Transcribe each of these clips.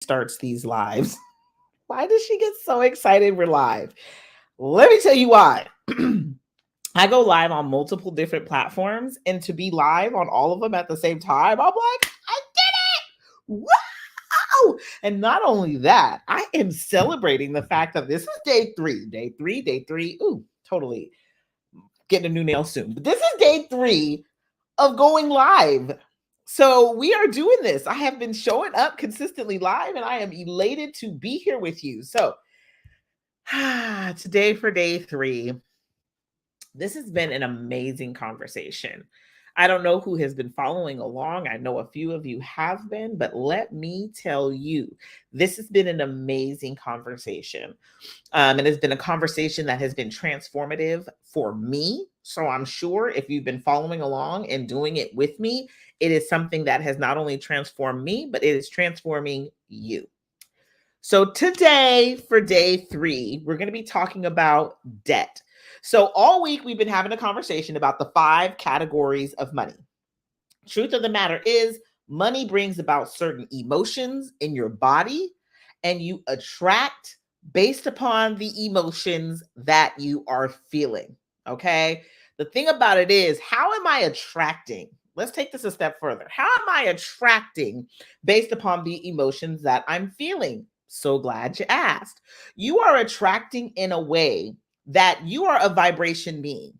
starts these lives. Why does she get so excited we're live? Let me tell you why. I go live on multiple different platforms, and to be live on all of them at the same time, I'm like, I did it! Wow! And not only that, I am celebrating the fact that this is day three. Day three. Ooh, totally getting a new nail soon. But this is day three of going live. So we are doing this. I have been showing up consistently live, and I am elated to be here with you. So today for day three, this has been an amazing conversation. I don't know who has been following along. I know a few of you have been, but let me tell you, this has been an amazing conversation. And it's been a conversation that has been transformative for me. So I'm sure if you've been following along and doing it with me, it is something that has not only transformed me, but it is transforming you. So today, for day three, we're going to be talking about debt. So all week, we've been having a conversation about the 5 categories of money. Truth of the matter is, money brings about certain emotions in your body, and you attract based upon the emotions that you are feeling. Okay. The thing about it is, how am I attracting? Let's take this a step further. How am I attracting based upon the emotions that I'm feeling? So glad you asked. You are attracting in a way that you are a vibration being.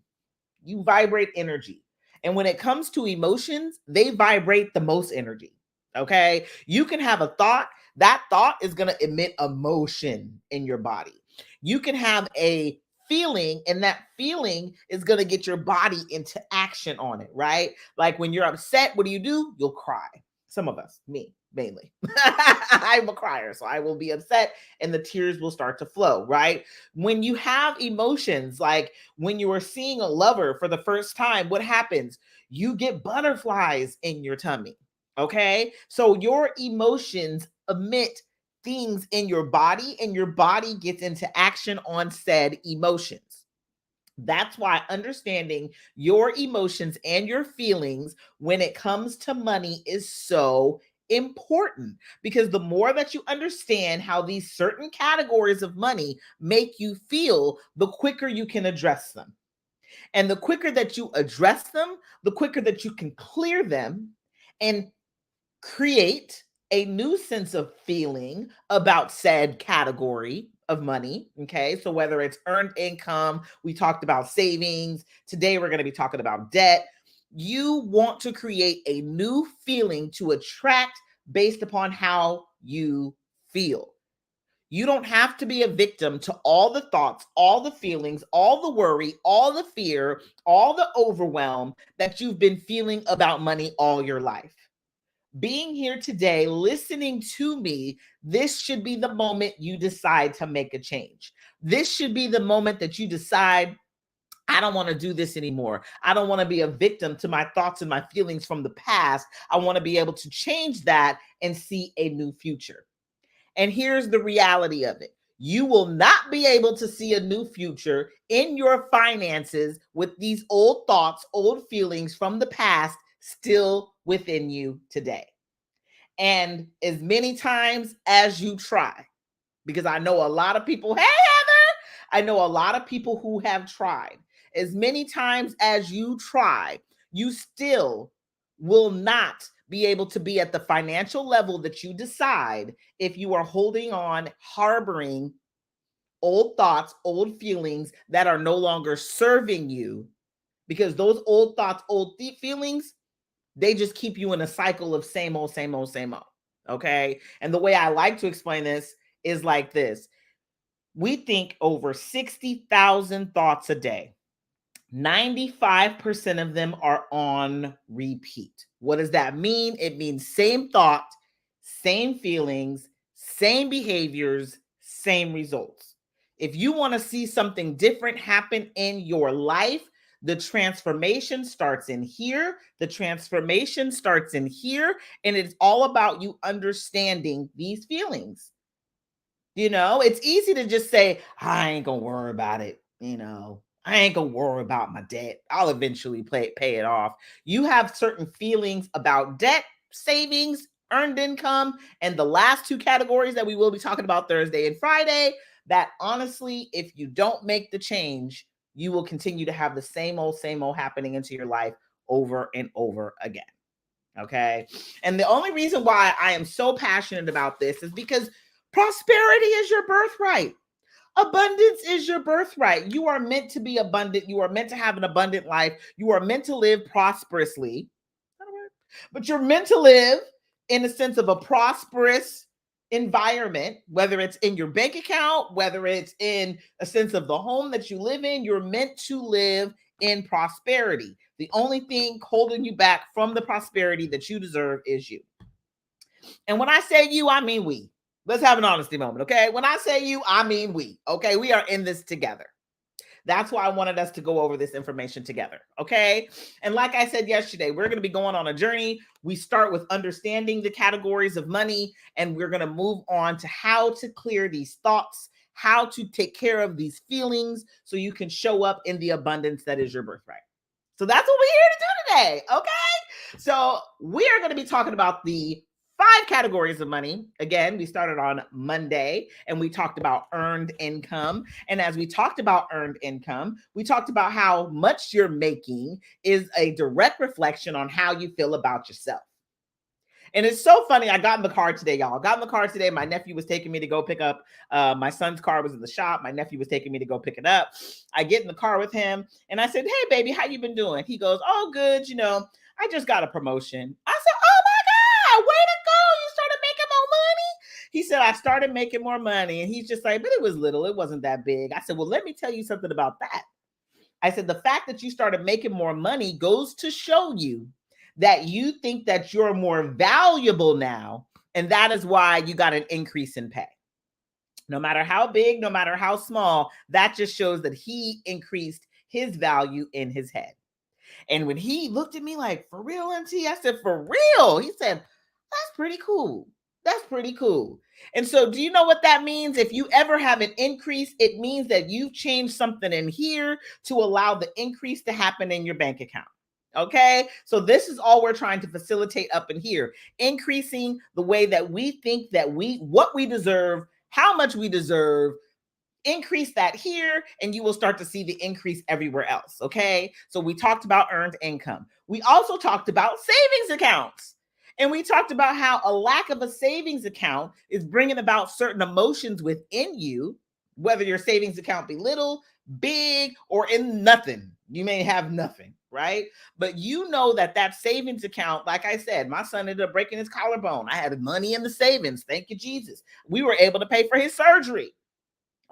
You vibrate energy. And when it comes to emotions, they vibrate the most energy. Okay. You can have a thought, that thought is going to emit emotion in your body. You can have a feeling, and that feeling is going to get your body into action on it, right? Like when you're upset, what do? You'll cry. Some of us, me mainly. I'm a crier, so I will be upset and the tears will start to flow, right? When you have emotions, like when you are seeing a lover for the first time, what happens? You get butterflies in your tummy. Okay. So your emotions emit things in your body, and your body gets into action on said emotions. That's why understanding your emotions and your feelings when it comes to money is so important, because the more that you understand how these certain categories of money make you feel, the quicker you can address them. And the quicker that you address them, the quicker that you can clear them and create a new sense of feeling about said category of money. Okay. So whether it's earned income, we talked about savings. Today, we're going to be talking about debt. You want to create a new feeling to attract based upon how you feel. You don't have to be a victim to all the thoughts, all the feelings, all the worry, all the fear, all the overwhelm that you've been feeling about money all your life. Being here today, listening to me, this should be the moment you decide to make a change. This should be the moment that you decide, I don't want to do this anymore. I don't want to be a victim to my thoughts and my feelings from the past. I want to be able to change that and see a new future. And here's the reality of it. You will not be able to see a new future in your finances with these old thoughts, old feelings from the past still within you today. And as many times as you try, because I know a lot of people, hey, Heather, I know a lot of people who have tried. As many times as you try, you still will not be able to be at the financial level that you decide if you are holding on, harboring old thoughts, old feelings that are no longer serving you, because those old thoughts, old feelings, they just keep you in a cycle of same old, same old, same old. Okay. And the way I like to explain this is like this. We think over 60,000 thoughts a day. 95% of them are on repeat. What does that mean? It means same thought, same feelings, same behaviors, same results. If you want to see something different happen in your life, the transformation starts in here. The transformation starts in here. And it's all about you understanding these feelings. It's easy to just say, I ain't going to worry about it. I ain't going to worry about my debt. I'll eventually pay it off. You have certain feelings about debt, savings, earned income, and the last two categories that we will be talking about Thursday and Friday, that honestly, if you don't make the change, you will continue to have the same old happening into your life over and over again. Okay. And the only reason why I am so passionate about this is because prosperity is your birthright. Abundance is your birthright. You are meant to be abundant. You are meant to have an abundant life. You are meant to live prosperously, but you're meant to live in a sense of a prosperous environment, whether it's in your bank account, whether it's in a sense of the home that you live in. You're meant to live in prosperity. The only thing holding you back from the prosperity that you deserve is you. And when I say you, I mean we. Let's have an honesty moment, okay? When I say you, I mean we, okay? We are in this together. That's why I wanted us to go over this information together, okay? And like I said yesterday, we're going to be going on a journey. We start with understanding the categories of money, and we're going to move on to how to clear these thoughts, how to take care of these feelings so you can show up in the abundance that is your birthright. So that's what we're here to do today, okay? So we are going to be talking about the 5 categories of money. Again, we started on Monday and we talked about earned income. And as we talked about earned income, we talked about how much you're making is a direct reflection on how you feel about yourself. And it's so funny. I got in the car today, y'all. I got in the car today. My nephew was taking me to go pick up. My son's car was in the shop. My nephew was taking me to go pick it up. I get in the car with him and I said, "Hey, baby, how you been doing?" He goes, "Oh, good. You know, I just got a promotion." I said, "Oh my God, way to go. You started making more money." He said, "I started making more money." And he's just like, "But it was little. It wasn't that big." I said, "Well, let me tell you something about that." I said, "The fact that you started making more money goes to show you that you think that you're more valuable now. And that is why you got an increase in pay. No matter how big, no matter how small, that just shows that he increased his value in his head." And when he looked at me like, "For real, MT?" I said, "For real." He said, "That's pretty cool. That's pretty cool." And so do you know what that means? If you ever have an increase, it means that you've changed something in here to allow the increase to happen in your bank account. Okay. So this is all we're trying to facilitate up in here, increasing the way that we think that what we deserve, how much we deserve. Increase that here and you will start to see the increase everywhere else. Okay. So we talked about earned income. We also talked about savings accounts. And we talked about how a lack of a savings account is bringing about certain emotions within you, whether your savings account be little, big, or in nothing. You may have nothing, right? But you know that savings account, like I said, my son ended up breaking his collarbone. I had money in the savings. Thank you, Jesus. We were able to pay for his surgery.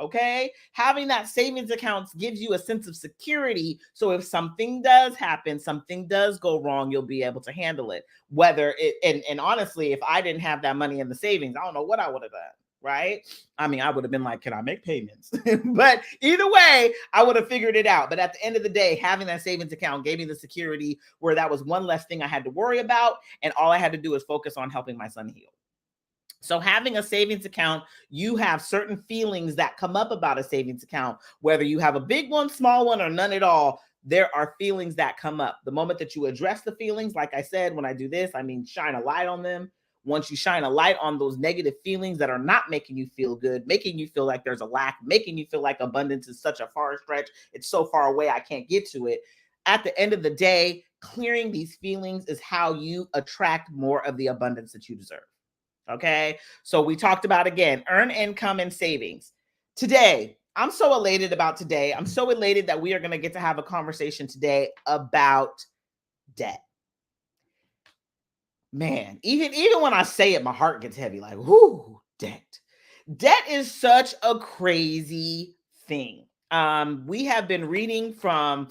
Okay. Having that savings accounts gives you a sense of security. So if something does happen, something does go wrong, you'll be able to handle it. Whether it, and honestly, if I didn't have that money in the savings, I don't know what I would have done. Right. I mean, I would have been like, "Can I make payments?" But either way, I would have figured it out. But at the end of the day, having that savings account gave me the security where that was one less thing I had to worry about. And all I had to do is focus on helping my son heal. So having a savings account, you have certain feelings that come up about a savings account, whether you have a big one, small one, or none at all. There are feelings that come up. The moment that you address the feelings, like I said, when I do this, I mean, shine a light on them. Once you shine a light on those negative feelings that are not making you feel good, making you feel like there's a lack, making you feel like abundance is such a far stretch, it's so far away, I can't get to it. At the end of the day, clearing these feelings is how you attract more of the abundance that you deserve. Okay. So we talked about, again, earn income and savings. Today, I'm so elated about today. I'm so elated that we are going to get to have a conversation today about debt. Man, even when I say it, my heart gets heavy. Like, whoo, debt. Debt is such a crazy thing. We have been reading from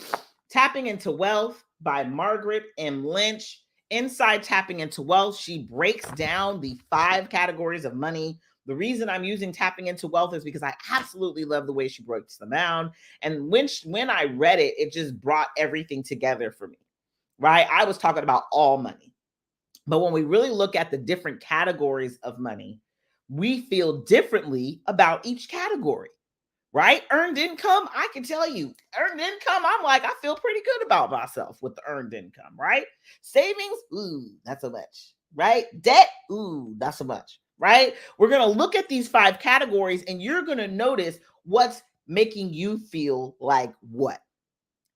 Tapping into Wealth by Margaret M. Lynch. Inside Tapping into Wealth, she breaks down the 5 categories of money. The reason I'm using Tapping into Wealth is because I absolutely love the way she breaks them down. And when I read it, it just brought everything together for me, right? I was talking about all money. But when we really look at the different categories of money, we feel differently about each category, right? Earned income, I can tell you, earned income, I'm like, I feel pretty good about myself with the earned income, right? Savings, ooh, not so much. right? Debt, ooh, not so much, right? We're going to look at these 5 categories and you're going to notice what's making you feel like what.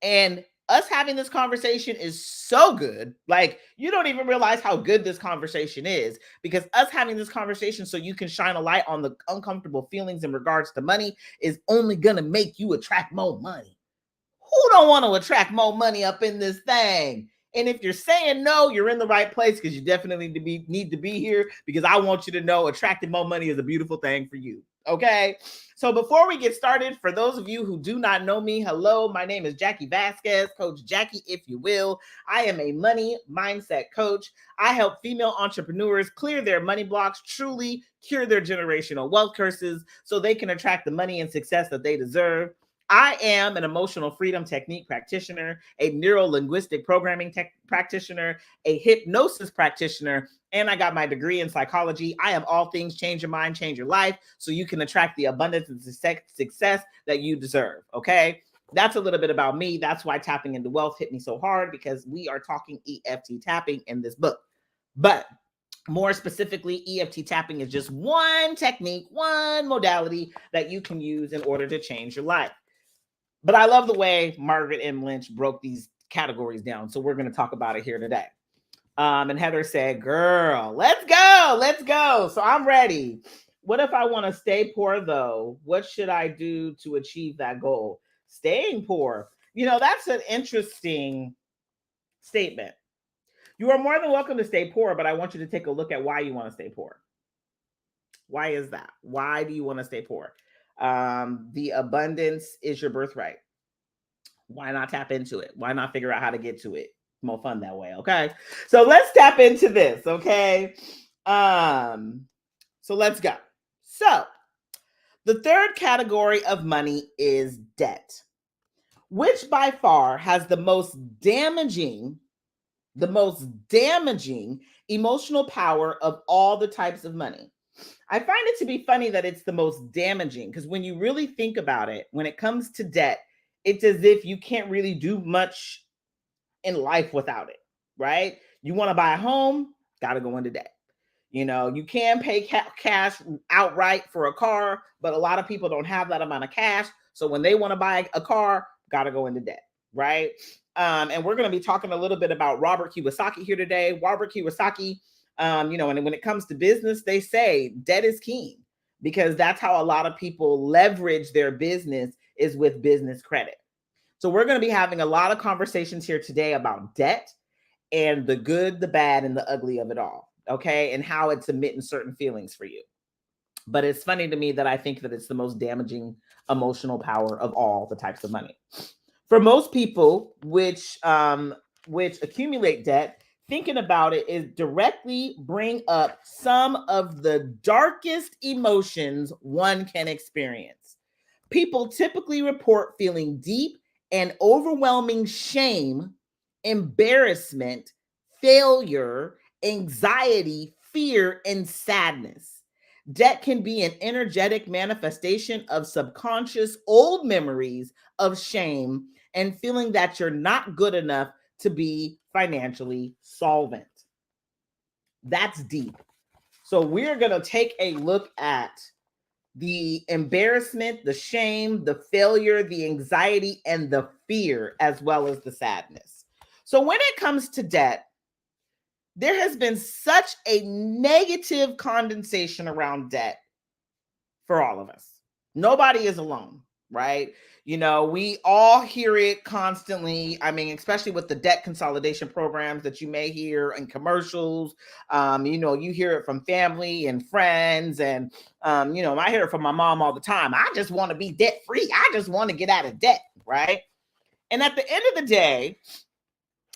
And us having this conversation is so good. Like, you don't even realize how good this conversation is, because us having this conversation so you can shine a light on the uncomfortable feelings in regards to money is only going to make you attract more money. Who don't want to attract more money up in this thing? And if you're saying no, you're in the right place, because you definitely need to be here, because I want you to know attracting more money is a beautiful thing for you. Okay. So before we get started, for those of you who do not know me, hello, my name is Jackie Vasquez, Coach Jackie, if you will. I am a money mindset coach. I help female entrepreneurs clear their money blocks, truly cure their generational wealth curses, so they can attract the money and success that they deserve. I am an emotional freedom technique practitioner, a neuro-linguistic programming practitioner, a hypnosis practitioner, and I got my degree in psychology. I am all things change your mind, change your life, so you can attract the abundance and success that you deserve, okay? That's a little bit about me. That's why tapping into wealth hit me so hard, because we are talking EFT tapping in this book. But more specifically, EFT tapping is just one technique, one modality that you can use in order to change your life. But I love the way Margaret M. Lynch broke these categories down. So we're going to talk about it here today. And Heather said, girl, let's go. Let's go. So I'm ready. What if I want to stay poor, though? What should I do to achieve that goal? Staying poor. You know, that's an interesting statement. You are more than welcome to stay poor, but I want you to take a look at why you want to stay poor. Why is that? Why do you want to stay poor? The abundance is your birthright. Why not tap into it? Why not figure out how to get to it? More fun that way. Okay. So let's tap into this. Okay. So let's go. So the third category of money is debt, which by far has the most damaging emotional power of all the types of money. I find it to be funny that it's the most damaging, because when you really think about it, when it comes to debt, it's as if you can't really do much in life without it, right? You want to buy a home, got to go into debt. You know, you can pay cash outright for a car, but a lot of people don't have that amount of cash. So when they want to buy a car, got to go into debt, right? And we're going to be talking a little bit about Robert Kiyosaki here today. Robert Kiyosaki, and when it comes to business, they say debt is king, because that's how a lot of people leverage their business, is with business credit. So we're going to be having a lot of conversations here today about debt and the good, the bad, and the ugly of it all, okay? And how it's emitting certain feelings for you. But it's funny to me that I think that it's the most damaging emotional power of all the types of money. For most people, which accumulate debt, thinking about it is directly bring up some of the darkest emotions one can experience. People typically report feeling deep and overwhelming shame, embarrassment, failure, anxiety, fear, and sadness. Debt can be an energetic manifestation of subconscious old memories of shame and feeling that you're not good enough to be financially solvent. That's deep. So we're going to take a look at the embarrassment, the shame, the failure, the anxiety, and the fear, as well as the sadness. So when it comes to debt, there has been such a negative condensation around debt for all of us. Nobody is alone, right? You know, we all hear it constantly. I mean, especially with the debt consolidation programs that you may hear in commercials. You hear it from family and friends. And, I hear it from my mom all the time. I just want to be debt free. I just want to get out of debt, right? And at the end of the day,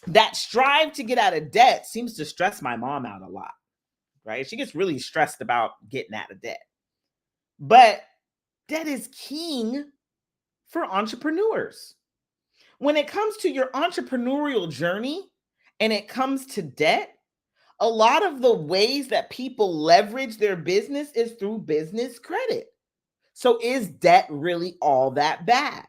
that strive to get out of debt seems to stress my mom out a lot, right? She gets really stressed about getting out of debt. But debt is king for entrepreneurs. When it comes to your entrepreneurial journey and it comes to debt, a lot of the ways that people leverage their business is through business credit. So is debt really all that bad?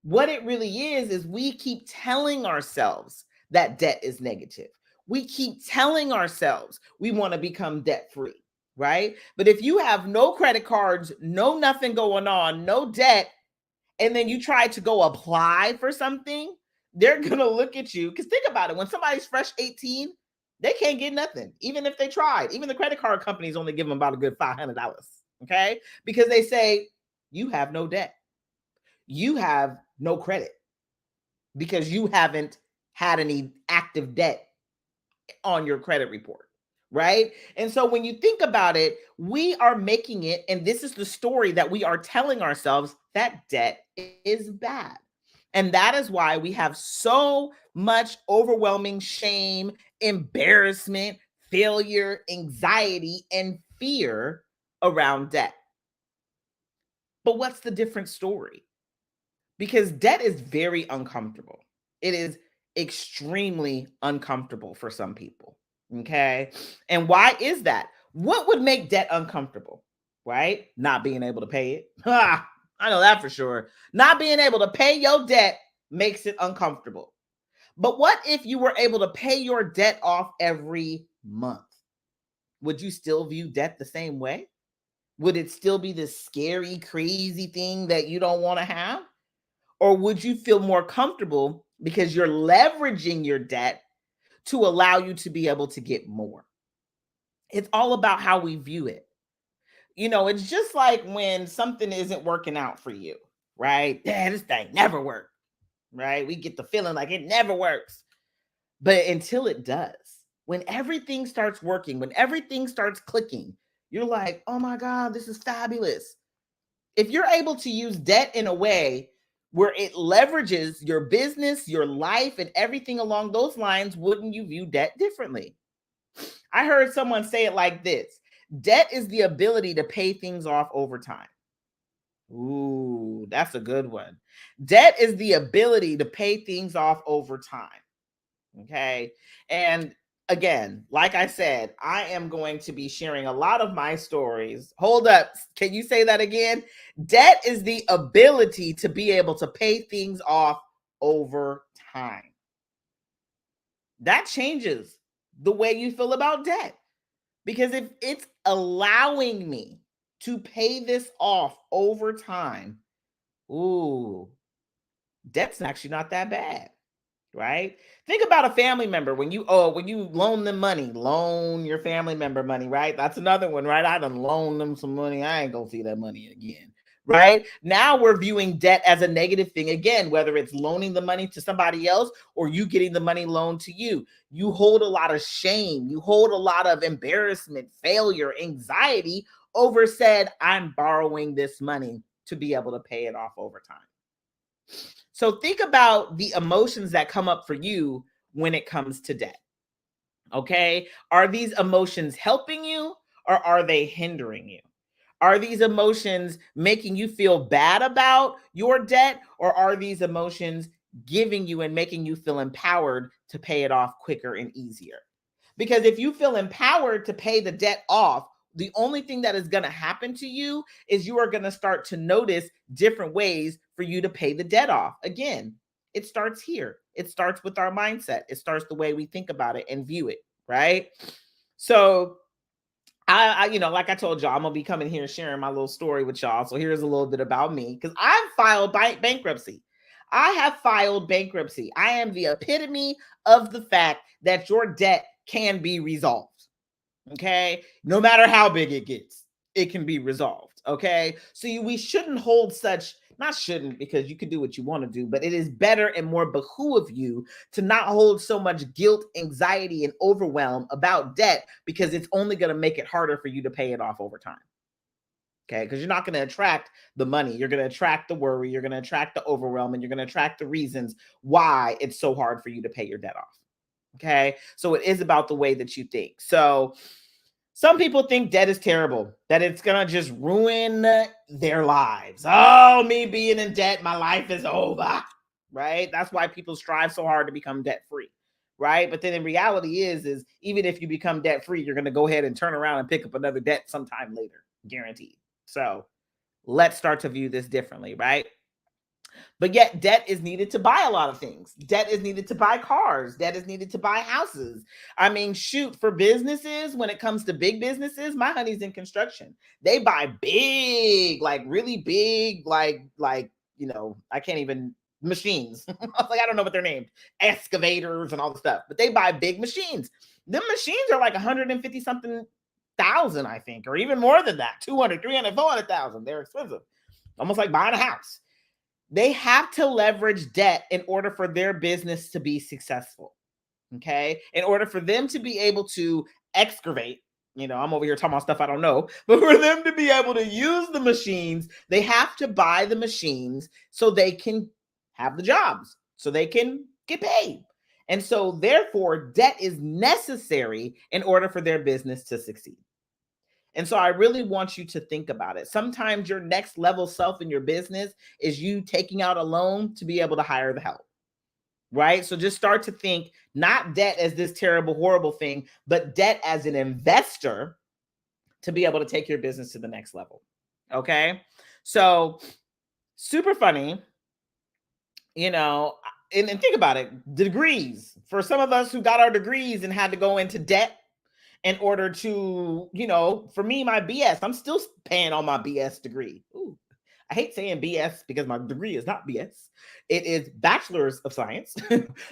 What it really is we keep telling ourselves that debt is negative. We keep telling ourselves we want to become debt free, right? But if you have no credit cards, no nothing going on, no debt, and then you try to go apply for something, they're going to look at you. Because think about it, when somebody's fresh 18, they can't get nothing, even if they tried. Even the credit card companies only give them about a good $500, okay? Because they say, you have no debt. You have no credit because you haven't had any active debt on your credit report, right? And so when you think about it, we are making it, and this is the story that we are telling ourselves, that debt is bad. And that is why we have so much overwhelming shame, embarrassment, failure, anxiety, and fear around debt. But what's the different story? Because debt is very uncomfortable. It is extremely uncomfortable for some people. Okay. And why is that? What would make debt uncomfortable? Right? Not being able to pay it. Ha, I know that for sure. Not being able to pay your debt makes it uncomfortable. But what if you were able to pay your debt off every month? Would you still view debt the same way? Would it still be this scary, crazy thing that you don't want to have? Or would you feel more comfortable because you're leveraging your debt to allow you to be able to get more? It's all about how we view it. You know, it's just like when something isn't working out for you, right? Yeah, this thing never worked, right? We get the feeling like it never works. But until it does, when everything starts working, when everything starts clicking, you're like, oh my God, this is fabulous. If you're able to use debt in a way where it leverages your business, your life, and everything along those lines, wouldn't you view debt differently? I heard someone say it like this: debt is the ability to pay things off over time. Ooh, that's a good one. Debt is the ability to pay things off over time. Okay. And again, like I said, I am going to be sharing a lot of my stories. Hold up. Can you say that again? Debt is the ability to be able to pay things off over time. That changes the way you feel about debt. Because if it's allowing me to pay this off over time, ooh, debt's actually not that bad. Right? Think about a family member when you loan them money, loan your family member money, right? That's another one, right? I done loan them some money. I ain't gonna see that money again. Right? Now we're viewing debt as a negative thing again, whether it's loaning the money to somebody else or you getting the money loaned to you. You hold a lot of shame, you hold a lot of embarrassment, failure, anxiety over said, I'm borrowing this money to be able to pay it off over time. So think about the emotions that come up for you when it comes to debt. Okay. Are these emotions helping you or are they hindering you? Are these emotions making you feel bad about your debt or are these emotions giving you and making you feel empowered to pay it off quicker and easier? Because if you feel empowered to pay the debt off, the only thing that is going to happen to you is you are going to start to notice different ways for you to pay the debt off. Again, it starts here. It starts with our mindset. It starts the way we think about it and view it, right? So like I told y'all, I'm gonna be coming here sharing my little story with y'all. So here's a little bit about me because I've filed bankruptcy. I have filed bankruptcy. I am the epitome of the fact that your debt can be resolved. Okay. No matter how big it gets, it can be resolved. Okay. So we shouldn't hold such, not shouldn't, because you can do what you want to do, but it is better and more behoove you to not hold so much guilt, anxiety, and overwhelm about debt because it's only going to make it harder for you to pay it off over time. Okay. Because you're not going to attract the money. You're going to attract the worry. You're going to attract the overwhelm, and you're going to attract the reasons why it's so hard for you to pay your debt off. Okay. So it is about the way that you think. So some people think debt is terrible, that it's going to just ruin their lives. Oh, me being in debt, my life is over. Right. That's why people strive so hard to become debt free. Right. But then in reality is even if you become debt free, you're going to go ahead and turn around and pick up another debt sometime later, guaranteed. So let's start to view this differently. Right. But yet debt is needed to buy a lot of things. Debt is needed to buy cars. Debt is needed to buy houses. I mean, shoot, for businesses, when it comes to big businesses, my honey's in construction. They buy big, like really big, I can't even machines. I was like, I don't know what they're named. Excavators and all the stuff. But they buy big machines. Them machines are like 150 something thousand, I think, or even more than that. 200, 300, 400,000. They're expensive. Almost like buying a house. They have to leverage debt in order for their business to be successful. Okay. In order for them to be able to excavate, I'm over here talking about stuff I don't know, but for them to be able to use the machines, they have to buy the machines so they can have the jobs, so they can get paid. And so, therefore, debt is necessary in order for their business to succeed. And so I really want you to think about it. Sometimes your next level self in your business is you taking out a loan to be able to hire the help, right? So just start to think not debt as this terrible, horrible thing, but debt as an investor to be able to take your business to the next level. Okay. So super funny, and think about it. Degrees. For some of us who got our degrees and had to go into debt in order to, for me, my BS, I'm still paying on my BS degree. Ooh, I hate saying BS because my degree is not BS. It is Bachelor's of Science,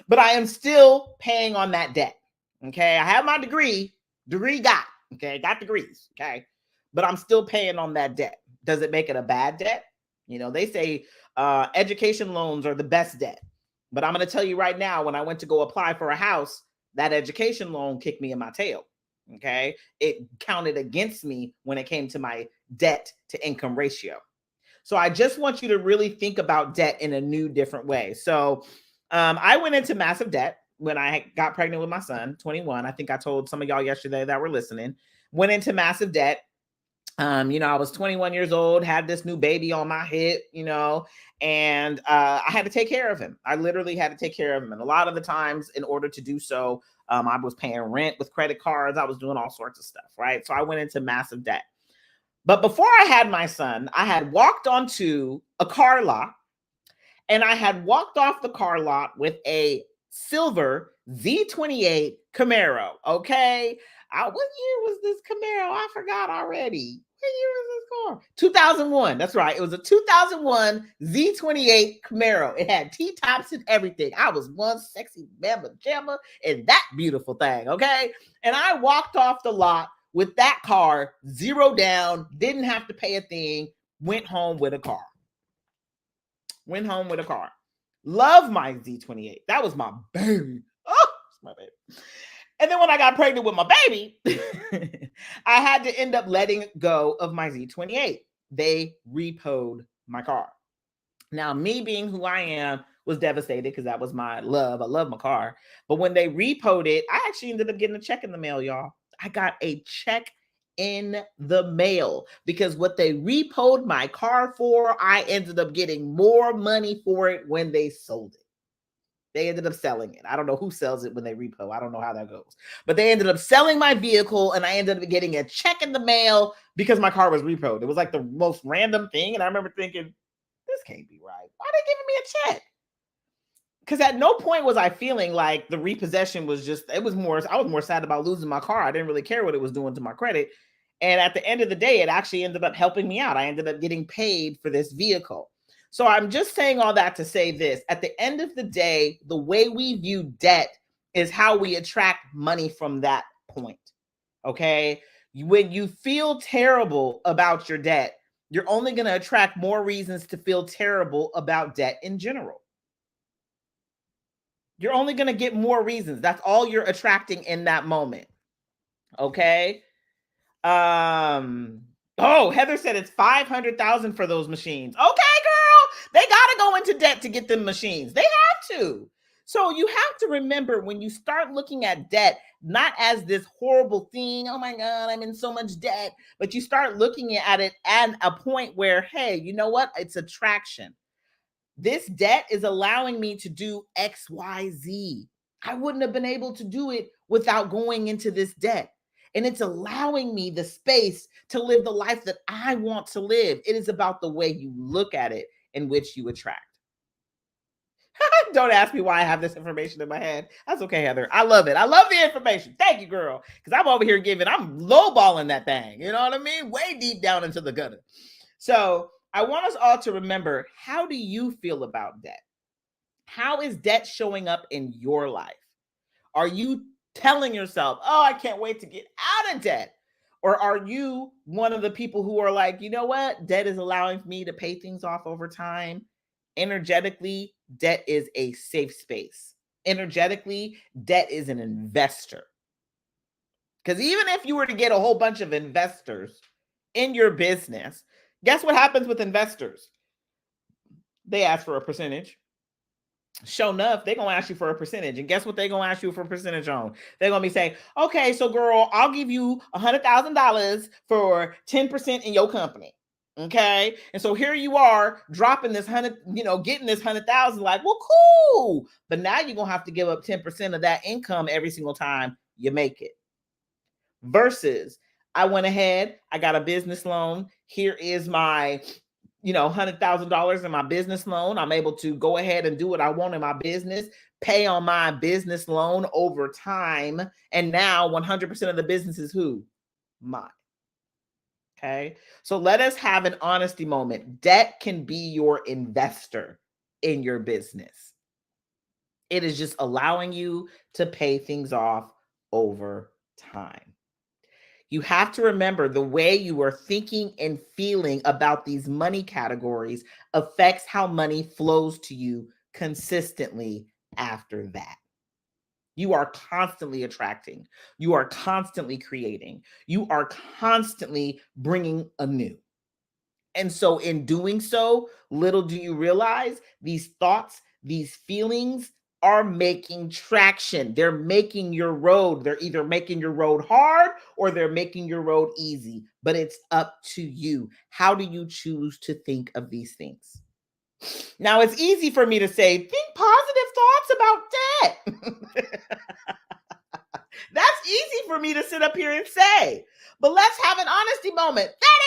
but I am still paying on that debt. Okay. I have my degree got, okay. Got degrees. Okay. But I'm still paying on that debt. Does it make it a bad debt? They say education loans are the best debt. But I'm going to tell you right now, when I went to go apply for a house, that education loan kicked me in my tail. Okay. It counted against me when it came to my debt to income ratio. So I just want you to really think about debt in a new, different way. So I went into massive debt when I got pregnant with my son, 21. I think I told some of y'all yesterday that were listening, went into massive debt. I was 21 years old, had this new baby on my hip, and I had to take care of him. I literally had to take care of him. And a lot of the times in order to do so, I was paying rent with credit cards. I was doing all sorts of stuff, right? So I went into massive debt. But before I had my son, I had walked onto a car lot and I had walked off the car lot with a silver Z28 Camaro. Okay. What year was this Camaro? I forgot already. What year was this car? 2001. That's right. It was a 2001 Z28 Camaro. It had T-tops and everything. I was one sexy mama jamma in that beautiful thing. Okay. And I walked off the lot with that car, zero down, didn't have to pay a thing, went home with a car. Love my Z28. That was my baby. Oh, it's my baby. And then when I got pregnant with my baby, I had to end up letting go of my Z28. They repoed my car. Now, me being who I am was devastated because that was my love. I love my car. But when they repoed it, I actually ended up getting a check in the mail, y'all. I got a check in the mail because what they repoed my car for, I ended up getting more money for it when they sold it. They ended up selling it. I don't know who sells it when they repo. I don't know how that goes. But they ended up selling my vehicle and I ended up getting a check in the mail because my car was repoed. It was like the most random thing. And I remember thinking, this can't be right. Why are they giving me a check? Because at no point was I feeling like the repossession was I was more sad about losing my car. I didn't really care what it was doing to my credit. And at the end of the day, it actually ended up helping me out. I ended up getting paid for this vehicle. So I'm just saying all that to say this. At the end of the day, the way we view debt is how we attract money from that point. Okay? When you feel terrible about your debt, you're only going to attract more reasons to feel terrible about debt in general. You're only going to get more reasons. That's all you're attracting in that moment. Okay? Heather said it's $500,000 for those machines. Okay, girl, they got to go into debt to get them machines. They have to. So you have to remember when you start looking at debt, not as this horrible thing, oh my God, I'm in so much debt, but you start looking at it at a point where, hey, you know what? It's attraction. This debt is allowing me to do X, Y, Z. I wouldn't have been able to do it without going into this debt. And it's allowing me the space to live the life that I want to live. It is about the way you look at it in which you attract. Don't ask me why I have this information in my head. That's okay, Heather. I love it. I love the information. Thank you, girl. Because I'm over here I'm lowballing that thing. You know what I mean? Way deep down into the gutter. So I want us all to remember, how do you feel about debt? How is debt showing up in your life? Are you telling yourself, oh, I can't wait to get out of debt? Or are you one of the people who are like, you know what? Debt is allowing me to pay things off over time. Energetically, debt is a safe space. Energetically, debt is an investor. Because even if you were to get a whole bunch of investors in your business, guess what happens with investors? They ask for a percentage. Sure enough, they're gonna ask you for a percentage, and guess what they're gonna ask you for a percentage on? They're gonna be saying, okay, so girl, I'll give you $100,000 for 10% in your company. Okay, and so here you are dropping this getting this 100,000, like, well, cool, but now you're gonna have to give up 10% of that income every single time you make it. Versus, I went ahead, I got a business loan. Here is my $100,000 in my business loan. I'm able to go ahead and do what I want in my business, pay on my business loan over time. And now 100% of the business is who? Mine. Okay. So let us have an honesty moment. Debt can be your investor in your business. It is just allowing you to pay things off over time. You have to remember, the way you are thinking and feeling about these money categories affects how money flows to you consistently after that. You are constantly attracting. You are constantly creating. You are constantly bringing anew. And so in doing so, little do you realize, these thoughts, these feelings are making traction. They're making your road. They're either making your road hard or they're making your road easy, but it's up to you. How do you choose to think of these things? Now, it's easy for me to say, think positive thoughts about debt. That's easy for me to sit up here and say, but let's have an honesty moment. That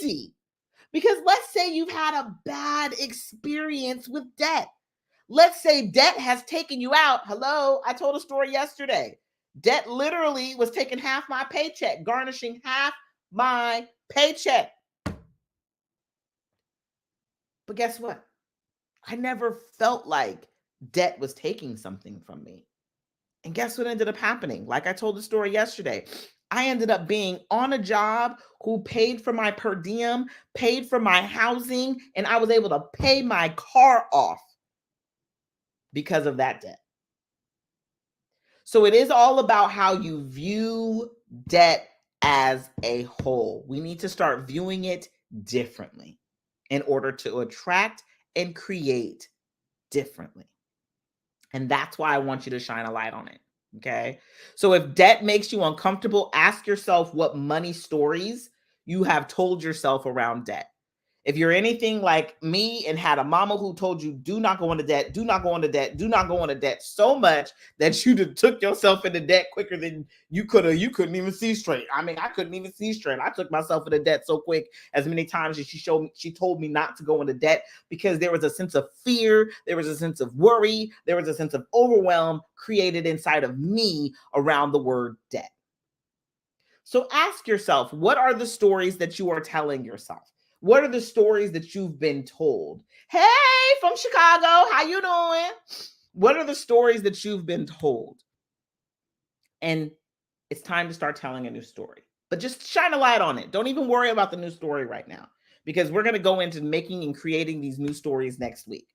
ain't easy. Because let's say you've had a bad experience with debt. Let's say debt has taken you out. Hello, I told a story yesterday. Debt literally was taking half my paycheck, garnishing half my paycheck. But guess what? I never felt like debt was taking something from me. And guess what ended up happening? Like I told the story yesterday, I ended up being on a job who paid for my per diem, paid for my housing, and I was able to pay my car off because of that debt. So it is all about how you view debt as a whole. We need to start viewing it differently in order to attract and create differently. And that's why I want you to shine a light on it. Okay. So if debt makes you uncomfortable, ask yourself what money stories you have told yourself around debt. If you're anything like me and had a mama who told you, do not go into debt, do not go into debt, do not go into debt, so much that you took yourself into debt quicker than you couldn't even see straight. I mean, I couldn't even see straight. I took myself into debt so quick, as many times as she told me not to go into debt, because there was a sense of fear, there was a sense of worry, there was a sense of overwhelm created inside of me around the word debt. So ask yourself, what are the stories that you are telling yourself? What are the stories that you've been told? Hey, from Chicago, how you doing? What are the stories that you've been told? And it's time to start telling a new story. But just shine a light on it. Don't even worry about the new story right now, because we're going to go into making and creating these new stories next week.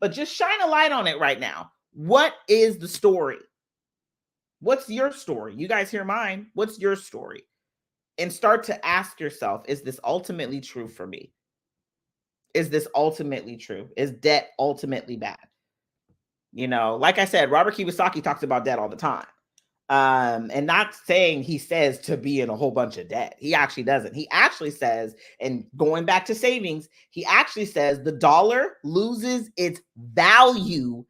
But just shine a light on it right now. What is the story? What's your story? You guys hear mine. What's your story? And start to ask yourself, is this ultimately true for me? Is this ultimately true? Is debt ultimately bad? Like I said, Robert Kiyosaki talks about debt all the time. And not saying he says to be in a whole bunch of debt. He actually doesn't. He actually says, and going back to savings, he actually says the dollar loses its value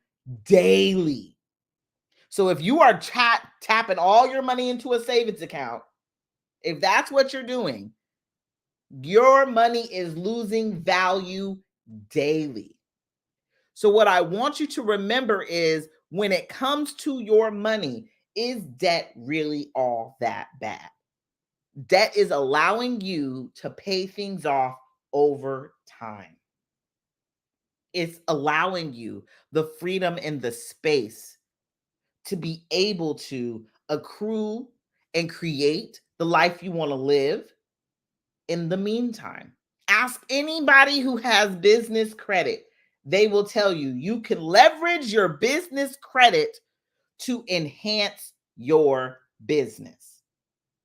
daily. So if you are tapping all your money into a savings account, if that's what you're doing, your money is losing value daily. So what I want you to remember is when it comes to your money, is debt really all that bad? Debt is allowing you to pay things off over time. It's allowing you the freedom and the space to be able to accrue and create the life you want to live in the meantime. Ask anybody who has business credit. They will tell you you can leverage your business credit to enhance your business.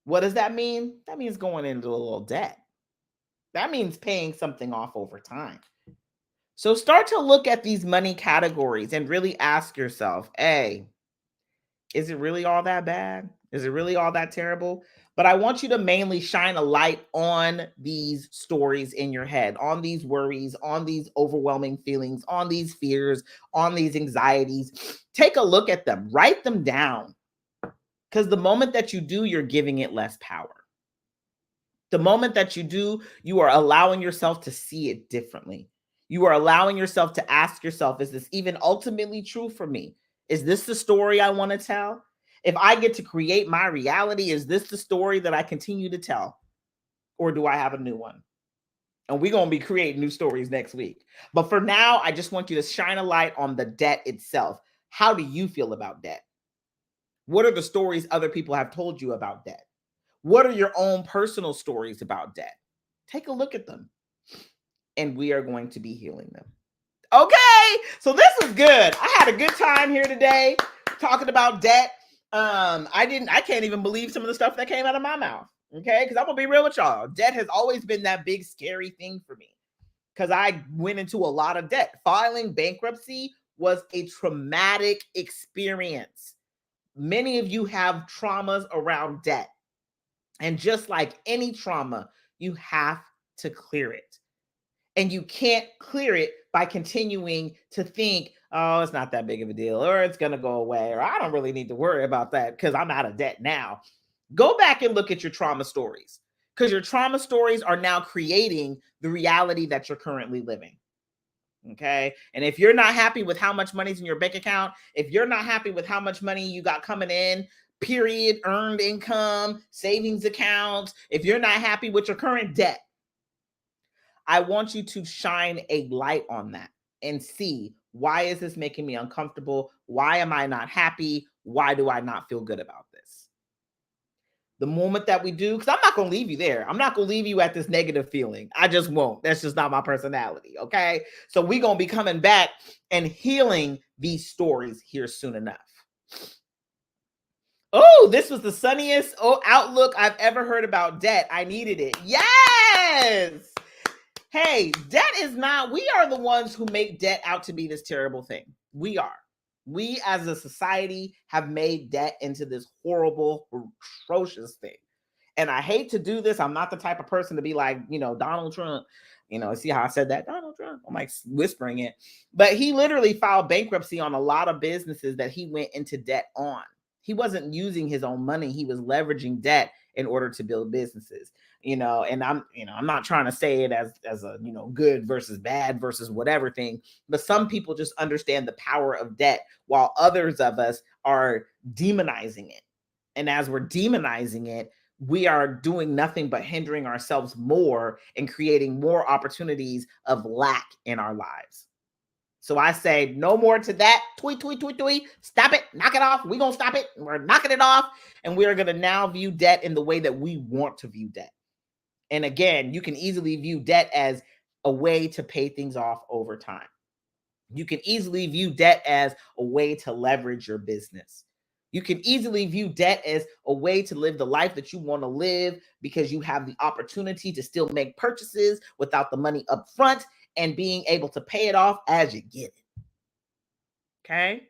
What does that mean? That means going into a little debt. That means paying something off over time. So start to look at these money categories and really ask yourself, hey, is it really all that bad? Is it really all that terrible? But I want you to mainly shine a light on these stories in your head, on these worries, on these overwhelming feelings, on these fears, on these anxieties. Take a look at them, write them down. Because the moment that you do, you're giving it less power. The moment that you do, you are allowing yourself to see it differently. You are allowing yourself to ask yourself, is this even ultimately true for me? Is this the story I want to tell? If I get to create my reality, is this the story that I continue to tell? Or do I have a new one? And we're going to be creating new stories next week. But for now, I just want you to shine a light on the debt itself. How do you feel about debt? What are the stories other people have told you about debt? What are your own personal stories about debt? Take a look at them. And we are going to be healing them. Okay, so this was good. I had a good time here today talking about debt. I can't even believe some of the stuff that came out of my mouth. Okay, because I'm gonna be real with y'all. Debt has always been that big scary thing for me because I went into a lot of debt. Filing bankruptcy was a traumatic experience. Many of you have traumas around debt. And just like any trauma, you have to clear it. And you can't clear it by continuing to think, oh, it's not that big of a deal, or it's going to go away, or I don't really need to worry about that because I'm out of debt now. Go back and look at your trauma stories because your trauma stories are now creating the reality that you're currently living. Okay. And if you're not happy with how much money's in your bank account, if you're not happy with how much money you got coming in, period, earned income, savings accounts, if you're not happy with your current debt, I want you to shine a light on that and see, why is this making me uncomfortable? Why am I not happy? Why do I not feel good about this? The moment that we do, because I'm not going to leave you there. I'm not going to leave you at this negative feeling. I just won't. That's just not my personality. Okay. So we're going to be coming back and healing these stories here soon enough. Oh, this was the sunniest outlook I've ever heard about debt. I needed it. Yes. Hey, debt is not, we are the ones who make debt out to be this terrible thing. We are. We as a society have made debt into this horrible, atrocious thing. And I hate to do this. I'm not the type of person to be like, Donald Trump, see how I said that? Donald Trump. I'm like whispering it. But he literally filed bankruptcy on a lot of businesses that he went into debt on. He wasn't using his own money. He was leveraging debt in order to build businesses. And I'm not trying to say it as a, good versus bad versus whatever thing, but some people just understand the power of debt while others of us are demonizing it. And as we're demonizing it, we are doing nothing but hindering ourselves more and creating more opportunities of lack in our lives. So I say no more to that. Tweet. Stop it. Knock it off. We're going to stop it. We're knocking it off. And we are going to now view debt in the way that we want to view debt. And again, you can easily view debt as a way to pay things off over time. You can easily view debt as a way to leverage your business. You can easily view debt as a way to live the life that you want to live because you have the opportunity to still make purchases without the money up front and being able to pay it off as you get it. Okay?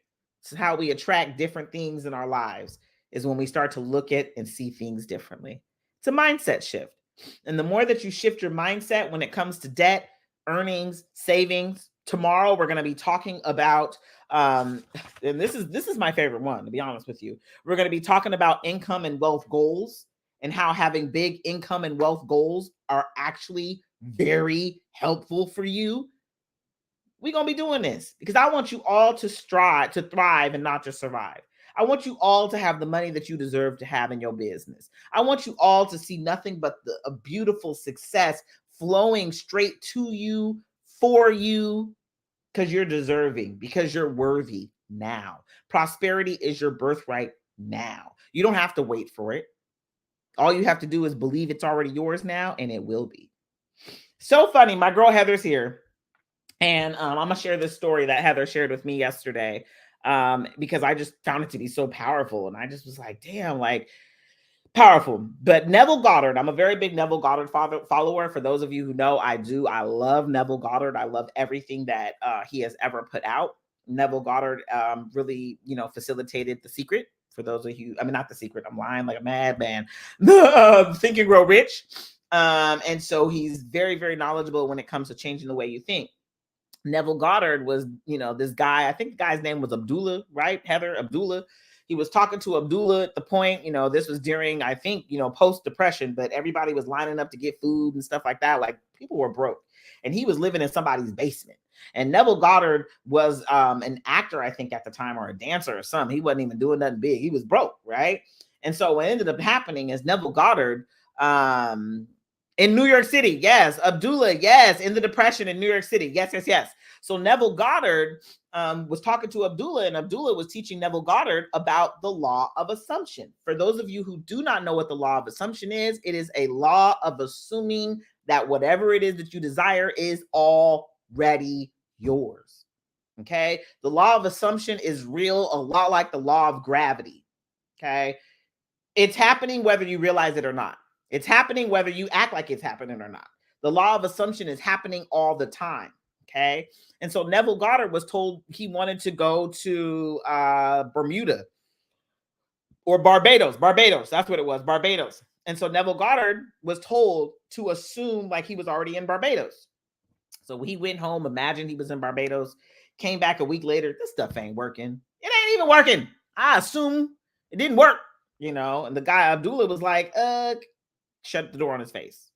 This is how we attract different things in our lives, is when we start to look at and see things differently. It's a mindset shift. And the more that you shift your mindset when it comes to debt, earnings, savings, tomorrow we're going to be talking about, and this is my favorite one, to be honest with you. We're going to be talking about income and wealth goals and how having big income and wealth goals are actually very helpful for you. We're going to be doing this because I want you all to strive, to thrive and not just survive. I want you all to have the money that you deserve to have in your business. I want you all to see nothing but a beautiful success flowing straight to you, for you, because you're deserving, because you're worthy now. Prosperity is your birthright now. You don't have to wait for it. All you have to do is believe it's already yours now, and it will be. So funny. My girl Heather's here. And I'm going to share this story that Heather shared with me yesterday because I just found it to be so powerful. And I just was like, damn, like powerful. But Neville Goddard, I'm a very big Neville Goddard follower. For those of you who know, I do. I love Neville Goddard. I love everything that he has ever put out. Neville Goddard really, facilitated The Secret. For those of you, I mean, not The Secret, I'm lying like a madman. Think and Grow Rich. And so he's very, very knowledgeable when it comes to changing the way you think. Neville Goddard was, this guy, I think the guy's name was Abdullah, right? Heather, Abdullah. He was talking to Abdullah at the point, this was during, I think, post-depression, but everybody was lining up to get food and stuff like that. Like people were broke and he was living in somebody's basement. And Neville Goddard was an actor, I think at the time, or a dancer or something. He wasn't even doing nothing big. He was broke, right? And so what ended up happening is Neville Goddard, in New York City, yes. Abdullah, yes. In the Depression in New York City, yes, yes, yes. So Neville Goddard was talking to Abdullah, and Abdullah was teaching Neville Goddard about the law of assumption. For those of you who do not know what the law of assumption is, it is a law of assuming that whatever it is that you desire is already yours. Okay? The law of assumption is real, a lot like the law of gravity. Okay? It's happening whether you realize it or not. It's happening whether you act like it's happening or not. The law of assumption is happening all the time. Okay. And so Neville Goddard was told he wanted to go to Bermuda or Barbados. That's what it was. Barbados. And so Neville Goddard was told to assume like he was already in Barbados. So he went home, imagined he was in Barbados, came back a week later. This stuff ain't working. It ain't even working. I assume it didn't work, and the guy Abdullah was like, shut the door on his face.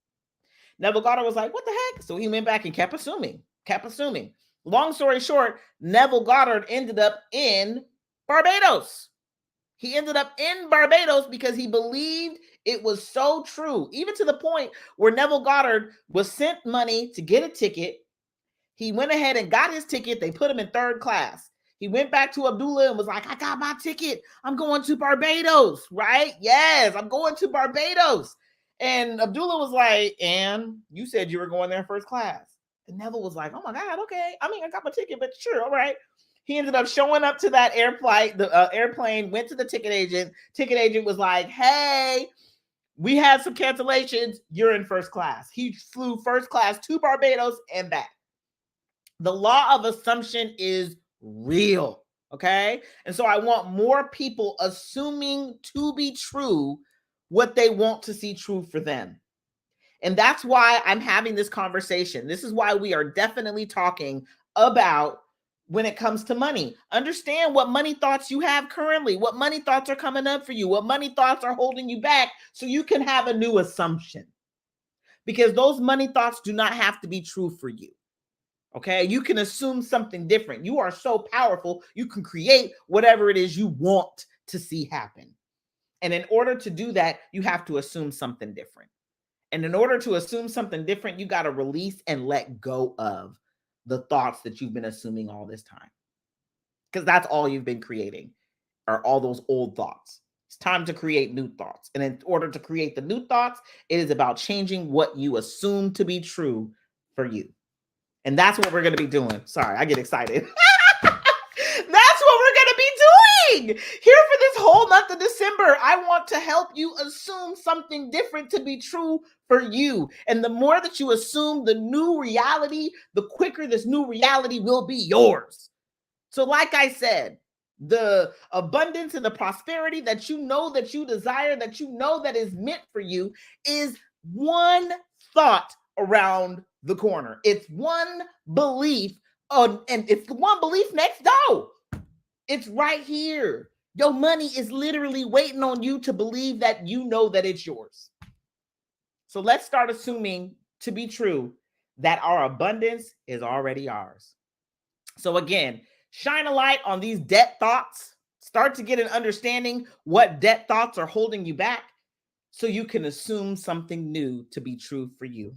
Neville Goddard was like, what the heck? So he went back and kept assuming. Long story short, Neville Goddard ended up in Barbados. He ended up in Barbados because he believed it was so true, even to the point where Neville Goddard was sent money to get a ticket. He went ahead and got his ticket. They put him in third class. He went back to Abdullah and was like, I got my ticket. I'm going to Barbados, right? Yes, I'm going to Barbados. And Abdullah was like, and you said you were going there first class. And Neville was like, oh my God, okay. I mean, I got my ticket, but sure, all right. He ended up showing up to that airplane, went to the ticket agent. Ticket agent was like, hey, we had some cancellations. You're in first class. He flew first class to Barbados and back. The law of assumption is real, okay? And so I want more people assuming to be true what they want to see true for them. And that's why I'm having this conversation. This is why we are definitely talking about when it comes to money. Understand what money thoughts you have currently, what money thoughts are coming up for you, what money thoughts are holding you back so you can have a new assumption. Because those money thoughts do not have to be true for you. Okay, you can assume something different. You are so powerful, you can create whatever it is you want to see happen. And in order to do that, you have to assume something different. And in order to assume something different, you got to release and let go of the thoughts that you've been assuming all this time. Because that's all you've been creating, are all those old thoughts. It's time to create new thoughts. And in order to create the new thoughts, it is about changing what you assume to be true for you. And that's what we're going to be doing. Sorry, I get excited. That's what we're going to be doing here for this whole month of December. I want to help you assume something different to be true for you. And the more that you assume the new reality, the quicker this new reality will be yours. So like I said, the abundance and the prosperity that you desire, that you know that is meant for you is one thought around the corner. It's one belief, and it's the one belief next door. It's right here. Your money is literally waiting on you to believe that you know that it's yours. So let's start assuming to be true that our abundance is already ours. So again, shine a light on these debt thoughts. Start to get an understanding what debt thoughts are holding you back so you can assume something new to be true for you.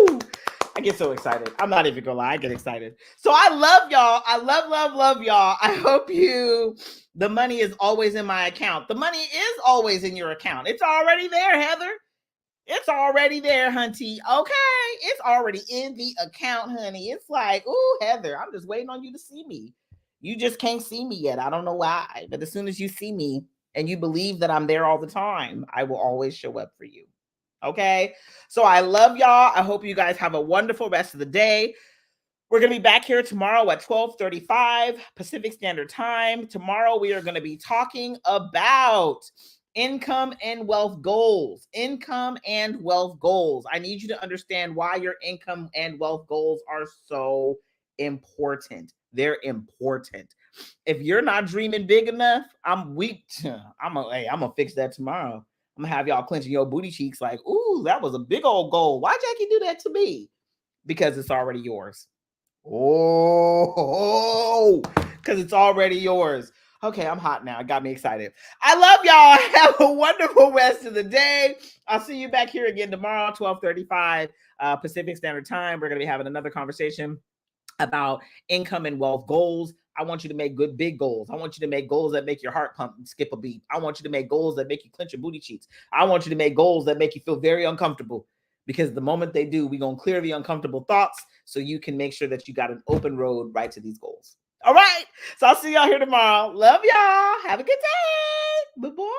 Woo! I get so excited. I'm not even gonna lie, I get excited. So I love y'all. I love y'all. I hope the money is always in my account. The money is always in your account. It's already there, Heather. It's already there, hunty. Okay. It's already in the account, honey. It's like, ooh, Heather, I'm just waiting on you to see me. You just can't see me yet. I don't know why. But as soon as you see me and you believe that I'm there all the time, I will always show up for you. Okay. So I love y'all. I hope you guys have a wonderful rest of the day. We're going to be back here tomorrow at 12:35 Pacific Standard Time. Tomorrow we are going to be talking about income and wealth goals. Income and wealth goals. I need you to understand why your income and wealth goals are so important. They're important. If you're not dreaming big enough, I'm weak. I'm gonna fix that tomorrow. I'm gonna have y'all clenching your booty cheeks like, ooh, that was a big old goal. Why Jackie do that to me? Because it's already yours. Oh, because it's already yours. Okay, I'm hot now. It got me excited. I love y'all. Have a wonderful rest of the day. I'll see you back here again tomorrow, 12:35 Pacific Standard Time. We're going to be having another conversation about income and wealth goals. I want you to make good big goals. I want you to make goals that make your heart pump and skip a beat. I want you to make goals that make you clench your booty cheeks. I want you to make goals that make you feel very uncomfortable, because the moment they do, we're going to clear the uncomfortable thoughts so you can make sure that you got an open road right to these goals. All right. So I'll see y'all here tomorrow. Love y'all. Have a good day. Bye-bye.